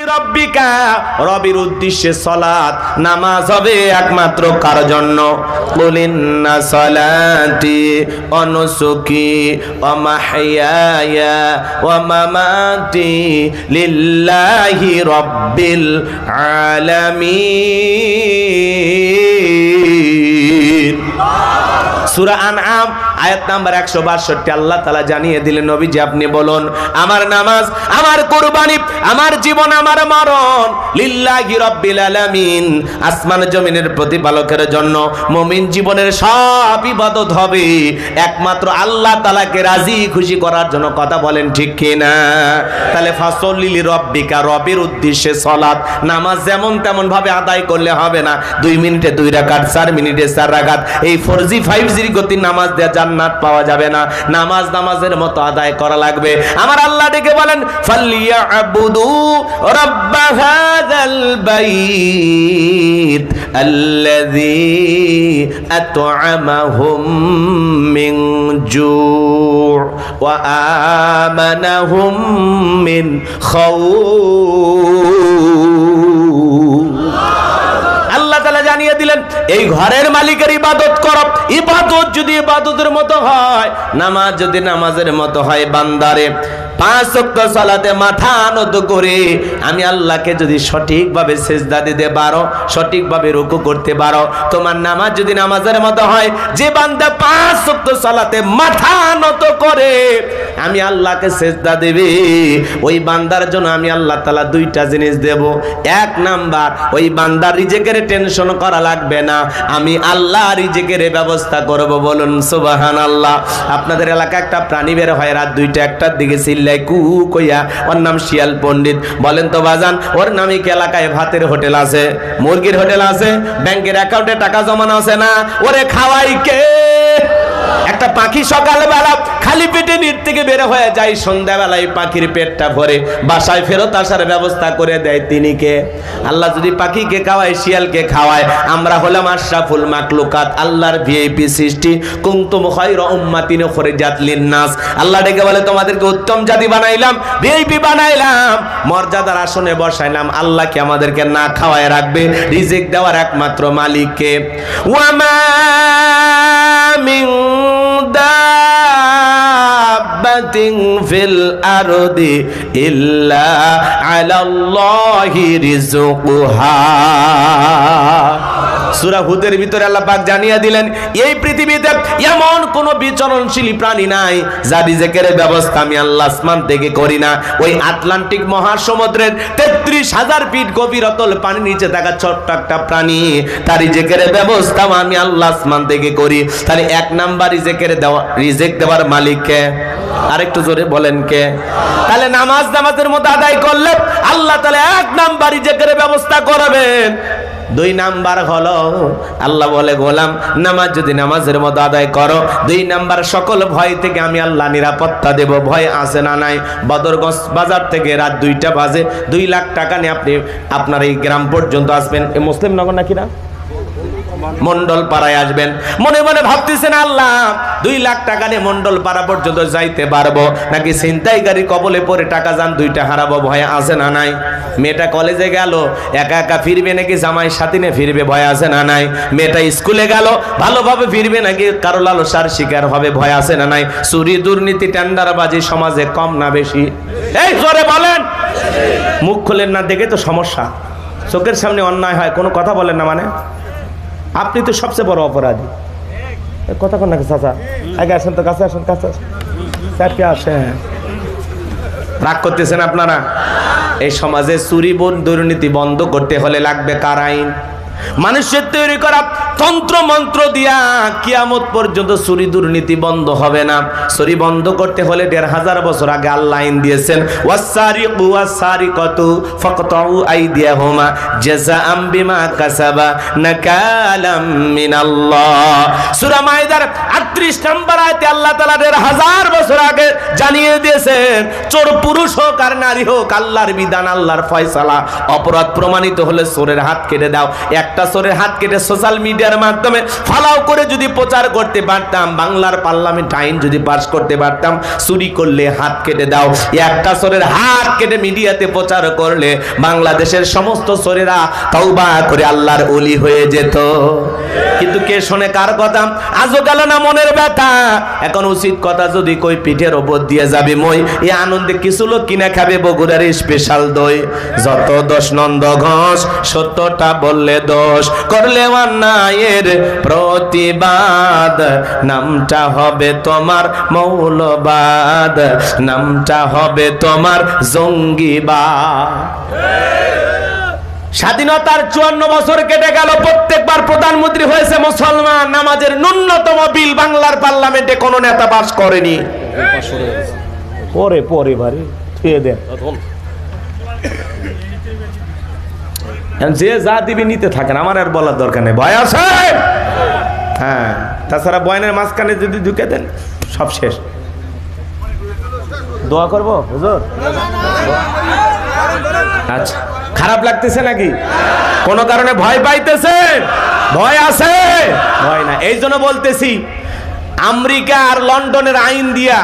লিরাব্বিকা, রবের উদ্দেশ্যে সালাত নামাজ হবে একমাত্র কার জন্য? কুল ইন্না সালাতি ওয়া নুসুকি ওয়া মাহইয়ায়া ওয়া মামাতি লিল্লাহি রাব্বিল আলামিন। সূরা আনআম আয়াত নাম্বার 162 আল্লাহ তাআলা জানিয়ে দিলেন, নবীজি আপনি বলুন, আমার নামাজ, আমার কুরবানি, আমার জীবন, আমার মরণ লিল্লাহি রাব্বিল আলামিন, আসমান জমিনের প্রতিপালকের জন্য। মুমিন জীবনের সব ইবাদত হবে একমাত্র আল্লাহ তাআলাকে রাজি খুশি করার জন্য। কথা বলেন ঠিক কি না? তাহলে ফাসল্লি লিরাব্বিকা, রবের উদ্দেশ্যে সালাত নামাজ যেমন তেমন ভাবে আদায় করলে হবে না। 2 মিনিটে 2 রাকাত, 4 মিনিটে 4 রাকাত, এই 4G 5G গতির নামাজ দেয়া জান্নাত পাওয়া যাবে না। নামাজ নামাজের মতো আদায় করা লাগবে। আমার আল্লাহ ডেকে বলেন, ফালিয়াবুদু রাব্ব হাযাল বাইত আল্লাযী আত'আমাহুম মিন জু' ওয়া আমানাহুম মিন খাউফ। আল্লাহ তাআলা জানিয়ে দিলেন, এই ঘরের মালিকের ইবাদত করো। ইবাদত যদি ইবাদতের মতো হয়, নামাজ যদি নামাজের মতো হয়, বান্দারে 5 ওয়াক্ত সালাতে মাথা নত করে আমি আল্লাহকে যদি সঠিকভাবে সিজদা দিতে পারো, সঠিকভাবে রুকু করতে পারো, তোমার নামাজ যদি নামাজের মতো হয়, যে বান্দা 5 ওয়াক্ত সালাতে মাথা নত করে আমি আল্লাহকে সিজদা দেবে, ওই বান্দার জন্য আমি আল্লাহ তাআলা 2টা জিনিস দেব। 1 নাম্বার, ওই বান্দার রিজিকের টেনশন করা লাগবে না, আমি আল্লাহ রিজিকের ব্যবস্থা করব। বলুন সুবহানাল্লাহ। আপনাদের এলাকায় একটা প্রাণী বের হয় রাত 2টা 1টার দিকে, চিল্লায় কু কইয়া, ওর নাম শিয়াল পণ্ডিত। বলেন তো বাজান, ওর নামে কি এলাকায় ভাতের হোটেল আছে, মুরগির হোটেল আছে, ব্যাংকের অ্যাকাউন্টে টাকা জমানো আছে না? ওরে খাওয়াই কে? একটা পাখি সকালবেলা খালি পেটে নিচ থেকে বের হয়ে যায়, সন্ধ্যাবেলায় পাখির পেটটা ভরে বাসায় ফেরত আসার ব্যবস্থা করে দেয় তিনি কে? আল্লাহ যদি পাখিকে খাওয়ায়, শিয়ালকে খাওয়ায়, আমরা হলাম আশরাফুল মাখলুকাত, আল্লাহর ভিআইপি সৃষ্টি। কুনতুম খায়রা উম্মাতিন উখরিজাত লিন-নাস। আল্লাহ ডেকে বলে, তোমাদেরকে উত্তম জাতি বানাইলাম, ভিআইপি বানাইলাম, মর্যাদার আসনে বসাইলাম। আল্লাহ কি আমাদেরকে না খাওয়ায় রাখবে? রিজিক দেওয়ার একমাত্র মালিক কে? ওয়া মা মিন দাব্বাতিন ফিল আরদি ইল্লা আলাল্লাহি রিজকুহা। সূরা হুদের ভিতরে আল্লাহ পাক জানিয়ে দিলেন, এই পৃথিবীতে এমন কোন বিচরণশীল প্রাণী নাই যার রিজিকের ব্যবস্থা আমি আল্লাহ আসমান থেকে করি না। ওই আটলান্টিক মহাসমুদ্রের 33,000 ফিট গভীর অতল পানির নিচে থাকা ছোট্ট একটা প্রাণী, তার রিজিকের ব্যবস্থা আমি আল্লাহ আসমান থেকে করি। তাহলে 1 নাম্বার রিজিক দেওয়ার মালিক কে? আরেকটু জোরে বলেন কে? তাহলে নামাজ নামাজের মতো আদায় করলে আল্লাহ তাআলা 1 নাম্বার রিজিকের ব্যবস্থা করবেন। 2 নাম্বার হলো, আল্লাহ বলে, গোলাম নামাজ যদি নামাজের মতো আদায় করো, 2 নাম্বার সকল ভয় থেকে আমি আল্লাহ নিরাপত্তা দেব। ভয় আছে না নাই? বদরগঞ্জ বাজার থেকে রাত 2টা বাজে 2 লাখ টাকা নিয়ে আপনি আপনার এই গ্রাম পর্যন্ত আসবেন। এই মুসলিম নগর নাকি না, মন্ডল পাড়ায় আসবেন। মনে মনে ভাবতেছেন, আল্লাহ 2 লাখ টাকা নিয়ে মন্ডল পাড়া পর্যন্ত যাইতে পারবো নাকি ছিনতাইকারী কবলে পড়ে টাকা যান 2টা হারাবো? ভয় আছে না নাই? মেয়েটা কলেজে গেল, একা একা ফিরবে নাকি জামাই সাথী নিয়ে ফিরবে? ভয় আছে না নাই? মেয়েটা স্কুলে গেল, ভালোভাবে ফিরবে নাকি কারো লালসার শিকার হবে? ভয় আছে না নাই? চুরি দুর্নীতি টেন্ডারবাজি সমাজে কম না বেশি? এই জোরে বলেন। মুখ খোলেন না দেখে তো সমস্যা। চোখের সামনে অন্যায় হয়, কোনো কথা বলেন না, মানে আপনি তো সবচেয়ে বড় অপরাধী। কথা কোন নাকি চাচা? আগে আসেন তো, কাছে আসেন, কাছে আসেন। রাগ করতেছেন আপনারা? এই সমাজে চুরি দুর্নীতি বন্ধ করতে হলে লাগবে কার আইন? মানুষের তৈরি করা তন্ত্র মন্ত্র দিয়া কিয়ামত পর্যন্ত চুরি দুর্নীতি বন্ধ হবে না। চুরি বন্ধ করতে হলে 1500 বছর আগে আল্লাহ আইন দিয়েছেন, ওয়াসারিকু ওয়াসারিকাতু ফাকতাউ আইদিয়াহুমা জাযাআম বিমা কাসাবা নাকালাম মিনাল্লাহ। সূরা মাইদার 38 নম্বর আয়াতে আল্লাহ তাআলা 1500 বছর আগে জানিয়ে দিয়েছেন, চোর পুরুষ হোক আর নারী হোক, আল্লাহর বিধান, আল্লাহর ফয়সালা। অপরাধ প্রমাণিত হলে চোরের হাত কেটে দাও। একটা চোরের হাত কেটে সোশ্যাল মিডিয়া মিডিয়ার মাধ্যমে ফালাও করে যদি প্রচার করতে পারতাম, বাংলার পার্লামেন্ট আইন যদি পাস করতে পারতাম, চুরি করলে হাত কেটে দাও, একটা চোরের হাত কেটে মিডিয়াতে প্রচার করলে বাংলাদেশের সমস্ত চোরেরা তওবা করে আল্লাহর ওলি হয়ে যেত। কিন্তু কে শোনে কার কথা? আজও গেল না মনের ব্যথা। এখন উচিত কথা যদি কই পিঠের ওপর দিয়ে যাবে মই, এই আনন্দে কিছু লোক কিনা খাবে বগুড়ার স্পেশাল দই। যত দোষ নন্দ ঘোষ, সত্যটা বললে দোষ, করলে অন্যায়ের প্রতিবাদ, নামটা হবে তোমার মৌলবাদ, নামটা হবে তোমার জঙ্গিবাদ। স্বাধীনতার 54 বছর কেটে গেল, প্রত্যেকবার প্রধানমন্ত্রী হয়েছে মুসলমান। নামাজের ন্যূনতম বিল বাংলার পার্লামেন্টে কোন নেতা পাস করেনি। পরে পরে বাড়ি থুয়ে দেন, যে যা দিবি নিতে থাকেন, আমার আর বলার দরকার নেই। ভয় আছে? হ্যাঁ, তাছাড়া বয়নের মাঝখানে যদি ঢুকে দেন সব শেষ। দোয়া করবো হুজুর? আচ্ছা, খারাপ লাগতেছে নাকি? কোন কারণে ভয় পাইতেছে? ভয় আছে? ভয় না। এই জন্য বলতেছি, আমেরিকা আর লন্ডনের আইন দিয়া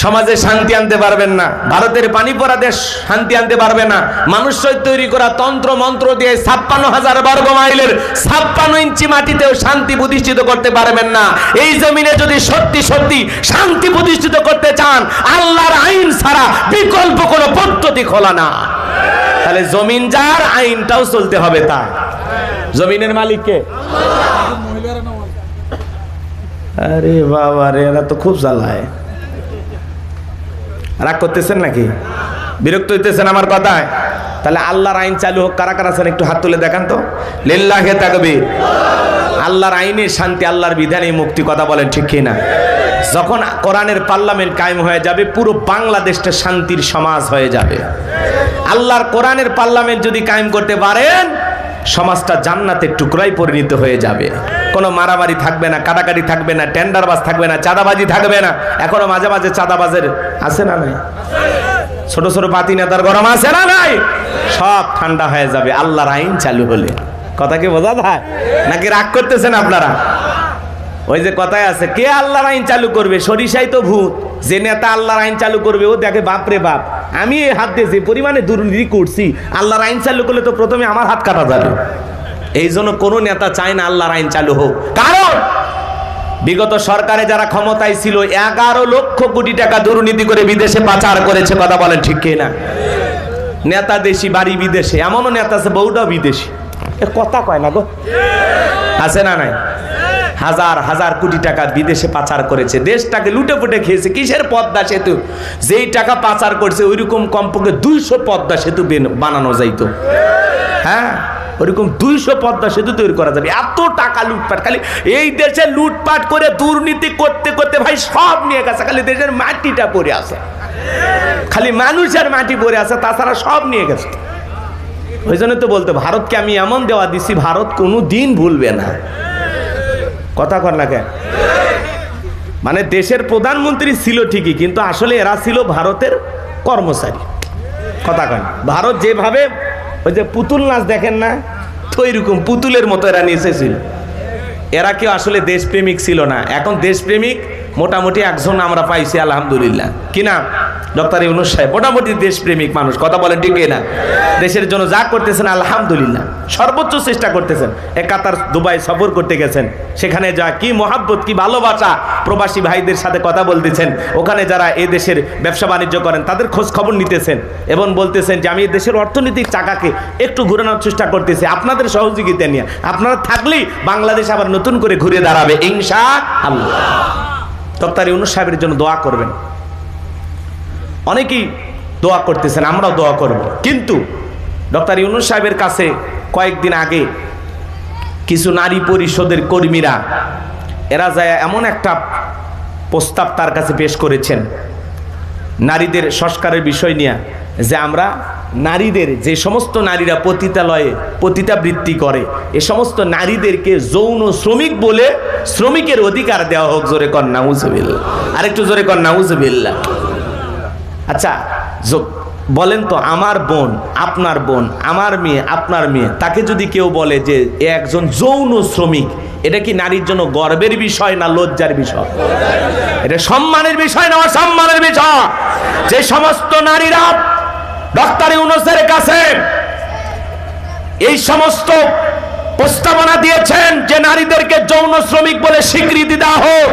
সমাজে শান্তি আনতে পারবেন না। ভারতের পানি পড়া দেশ শান্তি আনতে পারবে না। মানুষ তৈরি করা তন্ত্র মন্ত্র দিয়ে 56,000 বর্গ মাইলের 56 ইঞ্চি মাটিতেও শান্তি প্রতিষ্ঠিত করতে পারবেন না। এই জমিনে যদি সত্যি সত্যি শান্তি প্রতিষ্ঠিত করতে চান, আল্লাহর আইন ছাড়া বিকল্প কোনো পদ্ধতি খোলা না। তাহলে জমিন যার, আইনটাও চলতে হবে তার। জমিনের মালিক কে? আরে বাবা রে, এরা তো খুব জ্বালায়। রাগ করতেছেন নাকি? বিরক্ত হইতেছেন আমার কথায়? তাহলে আল্লাহর আইন চালু হোক। কারা কারা আছেন একটু হাত তুলে দেখান তো। লিল্লাহি তাকবীর। আল্লাহর আইনে শান্তি, আল্লাহর বিধানে মুক্তি। কথা বলেন ঠিক কি না? যখন কোরআনের পার্লামেন্ট কায়েম হয়ে যাবে, পুরো বাংলাদেশটা শান্তির সমাজ হয়ে যাবে। আল্লাহর কোরআনের পার্লামেন্ট যদি কায়েম করতে পারেন, সমাজটা জান্নাতের টুকরায় পরিণত হয়ে যাবে। কোনো মারামারি থাকবে না, কাটাকাটি থাকবে না, টেন্ডারবাজ থাকবে না, চাঁদাবাজি থাকবে না। এখনো মাঝে মাঝে চাঁদাবাজের আছে না নাই? ছোট ছোট পাতি নেতার গরম আছে না নাই? সব ঠান্ডা হয়ে যাবে আল্লাহর আইন চালু হলে। কথা কি বোঝা যায় নাকি রাগ করতেছেন আপনারা? ওই যে কথায় আছে, কে আল্লাহর আইন চালু করবে? সরিষাই তো ভূত। যে নেতা আল্লাহর আইন চালু করবে, ও দেখে বাপরে বাপ, আমি এই হাত দিয়ে যে পরিমাণে দুর্নীতি করছি, আল্লাহর আইন চালু করলে তো প্রথমে আমার হাত কাটা যাবে। এই জন্য কোনো নেতা চায় না আল্লাহর আইন চালু হোক। কারণ বিগত সরকারে যারা ক্ষমতায় ছিল, 11 লক্ষ কোটি টাকা দুর্নীতি করে বিদেশে পাচার করেছে। কথা বলেন ঠিক কি না? নেতা দেশি, বাড়ি বিদেশে। এমনও নেতা আছে বউটাও বিদেশি। এ কথা কয় না গো, আছে না নাই? হাজার হাজার কোটি টাকা বিদেশে পাচার করেছে, দেশটাকে লুটে পুটে খেয়েছে। কিসের পদ্মা সেতু? যেই টাকা পাচার করছে ওইরকম কমপক্ষে 200 পদ্মা সেতু বানানো যাইতো। হ্যাঁ, ওইরকম 200 পদ্মা সেতু তৈরি করা যাবে। এত টাকা লুটপাট, খালি এই দেশে লুটপাট করে দুর্নীতি করতে করতে ভাই সব নিয়ে গেছে। খালি দেশের মাটিটা পড়ে আছে, খালি মানুষের মাটি পড়ে আছে, তাছাড়া সব নিয়ে গেছে। ওই জন্য তো বলতে, ভারতকে আমি এমন দেওয়া দিছি, ভারত কোনো দিন ভুলবে না। কথা কর না কেন? মানে দেশের প্রধানমন্ত্রী ছিল ঠিকই, কিন্তু আসলে এরা ছিল ভারতের কর্মচারী। কথা কয়। ভারত যেভাবে ওই যে পুতুল নাচ দেখেন না, তো এরকম পুতুলের মতো এরা নেচেছিল। এরা কেউ আসলে দেশপ্রেমিক ছিল না। এখন দেশপ্রেমিক মোটামুটি একজন আমরা পাইছি, আলহামদুলিল্লাহ। কি না? ডক্টর ইউনূস সাহেব মোটামুটি দেশপ্রেমিক মানুষ। কথা বলেন ঠিক না? দেশের জন্য যা করতেছেন আলহামদুলিল্লাহ, সর্বোচ্চ চেষ্টা করতেছেন। কাতার, দুবাই সফর করতে গেছেন, সেখানে যা কি মহাব্বত, কি ভালোবাসা, প্রবাসী ভাইদের সাথে কথা বলতেছেন। ওখানে যারা এই দেশের ব্যবসা বাণিজ্য করেন তাদের খোঁজ খবর নিতেছেন এবং বলতেছেন যে আমি এই দেশের অর্থনৈতিক চাকাকে একটু ঘুরানোর চেষ্টা করতেছি, আপনাদের সহযোগিতা নিয়ে। আপনারা থাকলেই বাংলাদেশ আবার নতুন করে ঘুরে দাঁড়াবে ইনশাআল্লাহ। ডক্টর ইউনূস সাহেবের জন্য দোয়া করবেন। অনেকেই দোয়া করতেছেন, আমরাও দোয়া করব। কিন্তু ডক্টর ইউনূস সাহেবের কাছে কয়েকদিন আগে কিছু নারী পরিষদের কর্মীরা এরা যায় এমন একটা প্রস্তাব তার কাছে পেশ করেছেন নারীদের সংস্কারের বিষয় নিয়ে, যে আমরা নারীদের, যে সমস্ত নারীরা পতিতালয়ে পতিতাবৃত্তি করে, এ সমস্ত নারীদেরকে যৌন শ্রমিক বলে শ্রমিকের অধিকার দেওয়া হোক। জোরে কর নাউজুবিল্লাহ, আরেকটু জোরে কর নাউজুবিল্লাহ। আচ্ছা, বলেন তো, আমার বোন আপনার বোন, আমার মেয়ে আপনার মেয়ে, তাকে যদি কেউ বলে যে এ একজন যৌন শ্রমিক, এটা কি নারীর জন্য গর্বের বিষয় না লজ্জার বিষয়? এটা সম্মানের বিষয় না অসম্মানের বিষয়? যে সমস্ত নারীরা ডক্টর ইউনূসের কাছে এই সমস্ত প্রস্তাবনা দিয়েছেন যে নারীদেরকে যৌন শ্রমিক বলে স্বীকৃতি দেওয়া হোক,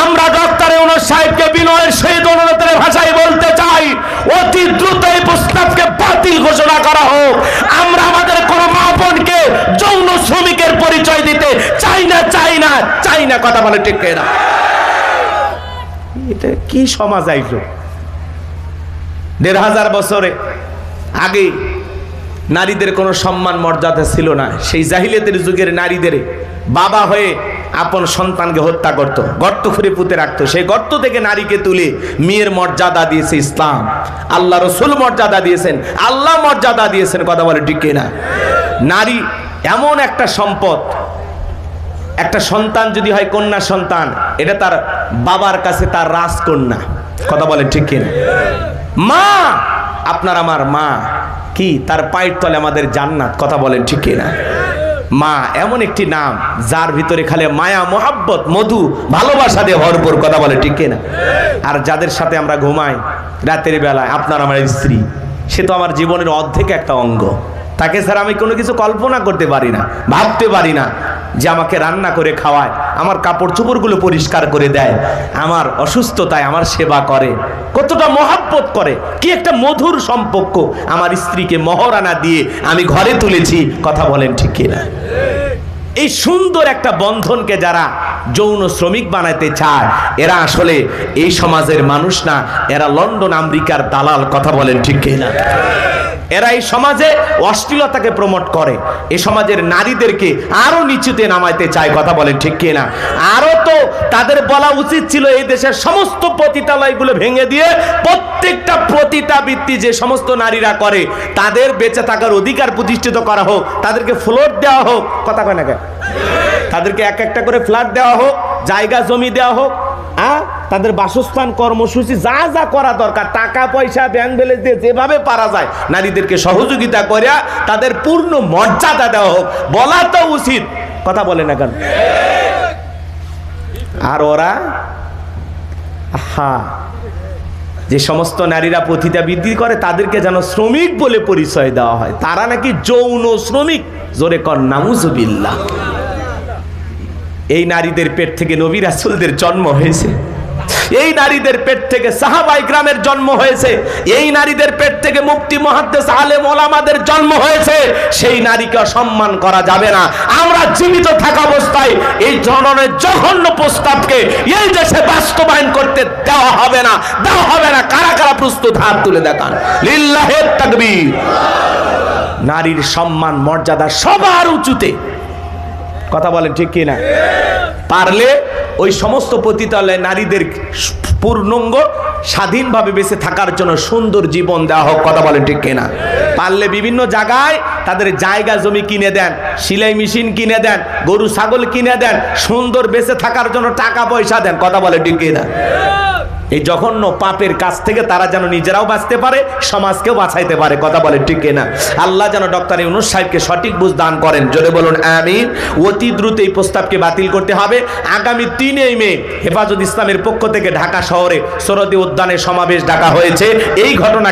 আমরা ডক্টর ইউনূস সাহেবকে বিনয়ের সহিত অনুরোধের ভাষায় বলতে চাই, অতি দ্রুত এই প্রস্তাবকে বাতিল ঘোষণা করা হোক। আমরা আমাদের কোন মা বোনকে যৌন শ্রমিকের পরিচয় দিতে চাই না, চাই না, চাই না। কথা বলে ঠিক না? এটা কি সমাজ আইলো? ১৫০০ বছরে আগে নারীদের কোনো সম্মান মর্যাদা ছিল না। সেই জাহিলিয়াতের যুগের নারীদের বাবা হয়ে আপন সন্তানকে হত্যা করত, গর্ত খুঁড়ে পুঁতে রাখতো। সেই গর্ত থেকে নারীকে তুলে মেয়ের মর্যাদা দিয়েছে ইসলাম। আল্লাহ রসুল মর্যাদা দিয়েছেন, আল্লাহ মর্যাদা দিয়েছেন। কথা বলে ঠিক না? নারী এমন একটা সম্পদ, একটা সন্তান যদি হয় কন্যা সন্তান, এটা তার বাবার কাছে তার রাজকন্যা। কথা বলে ঠিক না? মা, আপনার আমার মা কি, তার পায়ের তলে আমাদের জান্নাত। কথা বলেন ঠিক না? মা এমন একটি নাম যার ভিতরে খালি মায়া, মোহাব্বত, মধু, ভালোবাসা দিয়ে ভরপুর। কথা বলে ঠিক না? আর যাদের সাথে আমরা ঘুমাই রাতের বেলায়, আপনার আমার স্ত্রী, সে তো আমার জীবনের অর্ধেক একটা অঙ্গ। তাকে ছাড়া আমি কোনো কিছু কল্পনা করতে পারি না, ভাবতে পারি না যে আমাকে রান্না করে খাওয়ায়, আমার কাপড় চোপড়গুলো পরিষ্কার করে দেয়, আমার অসুস্থতায় আমার সেবা করে, কতটা মহাব্বত করে, কি একটা মধুর সম্পর্ক। আমার স্ত্রীকে মহারানা দিয়ে আমি ঘরে তুলেছি। কথা বলেন ঠিক না? এই সুন্দর একটা বন্ধনকে যারা যৌন শ্রমিক বানাতে চায়, এরা আসলে এই সমাজের মানুষ না, এরা লন্ডন আমেরিকার দালাল। কথা বলেন ঠিক না? এরা এই সমাজে অশ্লীলতাকে প্রমোট করে, এই সমাজের নারীদেরকে আরো নিচুতে নামাইতে চায়। কথা বলেন ঠিক কিনা? আরো তো তাদের বলা উচিত ছিল এই দেশের সমস্ত পতিতালয়গুলো ভেঙে দিয়ে প্রত্যেকটা পতিতাবৃত্তি যে সমস্ত নারীরা করে তাদের বেঁচে থাকার অধিকার প্রতিষ্ঠিত করা হোক, তাদেরকে ফ্ল্যাট দেওয়া হোক। কথা কয় না কেন? তাদেরকে এক একটা করে ফ্ল্যাট দেওয়া হোক, জায়গা জমি দেওয়া হোক, তাদের বাসস্থান, কর্মসূচি, যা যা করা দরকার, টাকা পয়সা, ব্যাংক ব্যালেন্স দিয়ে যেভাবে পারা যায় নারীদেরকে সহযোগিতা করে তাদের পূর্ণ মর্যাদা দেওয়া হোক। বলা তো উচিত। কথা বলে না কেন? আর ওরা যে সমস্ত নারীরা পতিতাবৃত্তি করে তাদেরকে যেন শ্রমিক বলে পরিচয় দেওয়া হয়, তারা নাকি যৌন শ্রমিক। জোরে কর নাউজুবিল্লাহ। এই নারীদের পেট থেকে নবী রাসূলদের জন্ম হয়েছে, এই নারীদের পেট থেকে সাহাবা ইকরামের জন্ম হয়েছে, এই নারীদের পেট থেকে মুফতি মুহাদ্দিস আলেম ওলামাদের জন্ম হয়েছে। সেই নারীকে অসম্মান করা যাবে না। আমরা জীবিত থাকা অবস্থায় এই ধরনের জঘন্য প্রস্তাবকে এই দেশে বাস্তবায়ন করতে দেওয়া হবে না, দেওয়া হবে না। কারা কারা প্রস্তুত? হাত তুলে দেখান। লিল্লাহি তাকবীর। নারীর সম্মান মর্যাদা সবার উঁচুতে। কথা বলেন ঠিক কিনা? পারলে ওই সমস্ত পতিতালয়ে নারীদের পূর্ণাঙ্গ স্বাধীনভাবে বেঁচে থাকার জন্য সুন্দর জীবন দেওয়া হোক। কথা বলেন ঠিক কিনা? পারলে বিভিন্ন জায়গায় তাদের জায়গা জমি কিনে দেন, সেলাই মেশিন কিনে দেন, গরু ছাগল কিনে দেন, সুন্দর বেঁচে থাকার জন্য টাকা পয়সা দেন। কথা বলেন ঠিক কিনা? এই জঘন্য পাপের কাছ থেকে তারা যেন নিজেরাও বাঁচতে পারে, সমাজকেও বাঁচাইতে পারে। কথা বলে ঠিক কিনা? আল্লাহ যেন ডক্টর ইউনূস সাহেবকে সঠিক বুঝ দান করেন। জোরে বলুন আমিন। অতি দ্রুত এই প্রস্তাবকে বাতিল করতে হবে। আগামী ৩ মে হেফাজত ইসলামের পক্ষ থেকে ঢাকা শহরে সরোয়ার্দী উদ্যানে সমাবেশ ডাকা হয়েছে। এই ঘটনা